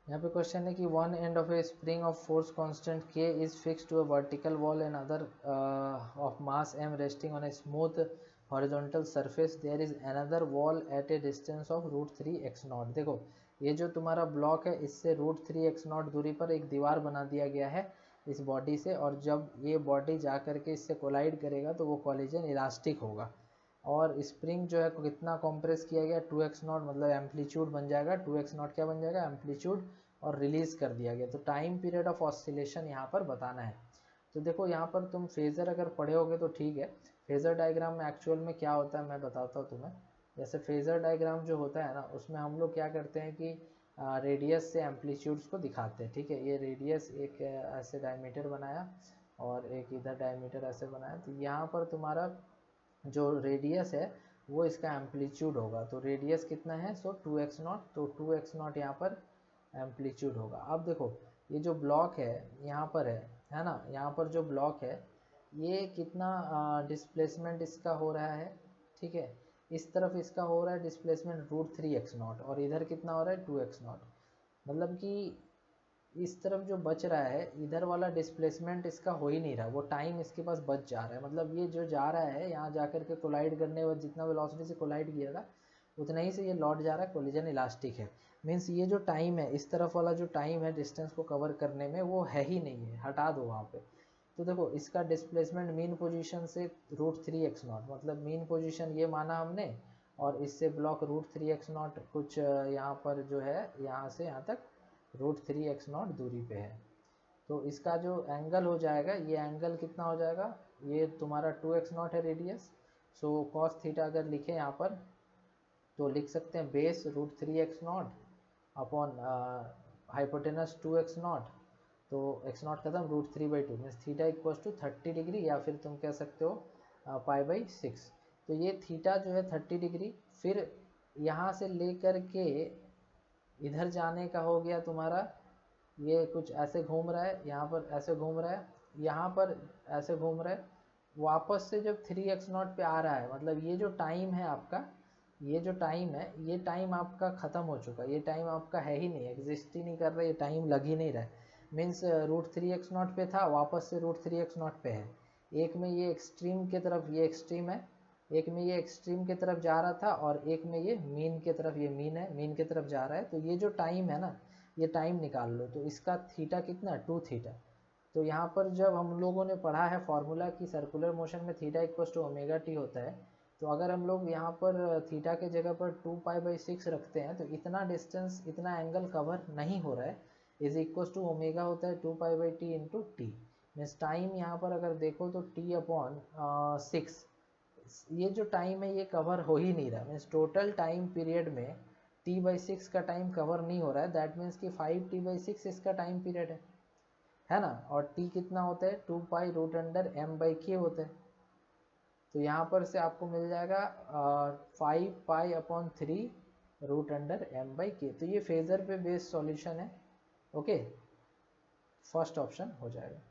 यहाँ पे क्वेश्चन है कि one end of a spring of force constant k is fix to a vertical wall and other of mass m resting on a smooth horizontal surface there is another wall at a distance of √3x0। देखो ये जो तुम्हारा block है इससे √3x0 दूरी पर एक दीवार बना दिया गया है इस बॉडी से, और जब ये बॉडी जा करके इससे कोलाइड करेगा तो वो कॉलिजन इलास्टिक होगा। और स्प्रिंग जो है कितना कॉम्प्रेस किया गया 2x0, मतलब एम्पलीट्यूड बन जाएगा 2x0 क्या बन जाएगा एम्पलीट्यूड, और रिलीज कर दिया गया। तो टाइम पीरियड ऑफ ऑसिलेशन यहाँ पर बताना है। तो देखो यहाँ पर तुम फेजर अगर पढ़े होगे तो ठीक है, फेजर डायग्राम में एक्चुअल में क्या होता है मैं बताता हूँ तुम्हें। जैसे फेजर डायग्राम जो होता है ना उसमें हम लोग क्या करते हैं कि रेडियस से एम्पलीट्यूड्स को दिखाते हैं, ठीक है। ये रेडियस एक ऐसे डायमीटर बनाया और एक इधर डायमीटर ऐसे बनाया, तो यहाँ पर तुम्हारा जो रेडियस है वो इसका एम्पलीट्यूड होगा। तो रेडियस कितना है सो 2x0, तो 2x0 यहाँ पर एम्पलीट्यूड होगा। अब देखो ये जो ब्लॉक है यहाँ पर है ना, यहाँ पर जो ब्लॉक है ये कितना डिस्प्लेसमेंट इसका हो रहा है, ठीक है। इस तरफ इसका हो रहा है डिस्प्लेसमेंट √3x0 और इधर कितना हो रहा है 2x0, मतलब कि इस तरफ जो बच रहा है इधर वाला डिस्प्लेसमेंट इसका हो ही नहीं रहा, वो टाइम इसके पास बच जा रहा है। मतलब ये जो जा रहा है यहाँ जा कर के कोलाइड करने के बाद जितना वेलोसिटी से कोलाइड किया था उतना ही से ये लौट जा रहा है, कोलिजन इलास्टिक है। मीन्स ये जो टाइम है इस तरफ वाला जो टाइम है डिस्टेंस को कवर करने में वो है ही नहीं है, हटा दो वहाँ पे। तो देखो इसका डिस्प्लेसमेंट मीन पोजीशन से √3x0, मतलब मीन पोजीशन ये माना हमने, और इससे ब्लॉक √3x0 कुछ यहाँ पर जो है यहाँ से यहाँ तक √3x0 दूरी पे है। तो इसका जो एंगल हो जाएगा ये एंगल कितना हो जाएगा, ये तुम्हारा 2x0 है रेडियस, सो cos थीटा अगर लिखे यहाँ पर तो लिख सकते हैं base √3x0 upon hypotenuse 2x0, तो x0 खत्म √3/2 means theta equals to 30 degree, या फिर तुम कह सकते हो π/6। तो ये थीटा जो है 30 डिग्री, फिर यहाँ से लेकर के इधर जाने का हो गया तुम्हारा, ये कुछ ऐसे घूम रहा है, यहाँ पर ऐसे घूम रहा है, यहाँ पर ऐसे घूम रहा है, वापस से जब 3x0 पे आ रहा है, मतलब ये जो टाइम है आपका, ये जो टाइम है ये टाइम आपका ख़त्म हो चुका है, ये टाइम आपका है ही नहीं, एग्जिस्ट ही नहीं कर रहा, ये टाइम लग ही नहीं रहा है। मीन्स √3x0 पे था, वापस से √3x0 पे है। एक में ये एक्सट्रीम के तरफ, ये एक्सट्रीम है, एक में ये एक्सट्रीम की तरफ जा रहा था, और एक में ये मीन की तरफ, ये मीन है, मीन की तरफ जा रहा है। तो ये जो टाइम है ना ये टाइम निकाल लो, तो इसका थीटा कितना 2 थीटा। तो यहाँ पर जब हम लोगों ने पढ़ा है फॉर्मूला कि सर्कुलर मोशन में थीटा इक्वल्स टू ω t होता है, तो अगर हम लोग यहाँ पर थीटा के जगह पर 2π/6 रखते हैं तो इतना डिस्टेंस, इतना एंगल कवर नहीं हो रहा है, इज इक्वल्स टू ओमेगा होता है 2π/t into T. Means time यहाँ पर अगर देखो तो t/6, ये जो टाइम है ये कवर हो ही नहीं रहा। मीन्स टोटल टाइम पीरियड में t/6 का टाइम कवर नहीं हो रहा है, दैट मीन्स कि 5t/6 इसका टाइम पीरियड है ना। और t कितना होता है 2π√m/k होता है। तो यहाँ पर से आपको मिल जाएगा 5π/3 √m/k। तो ये फेजर पे बेस्ड सॉल्यूशन है, ओके, फर्स्ट ऑप्शन हो जाएगा।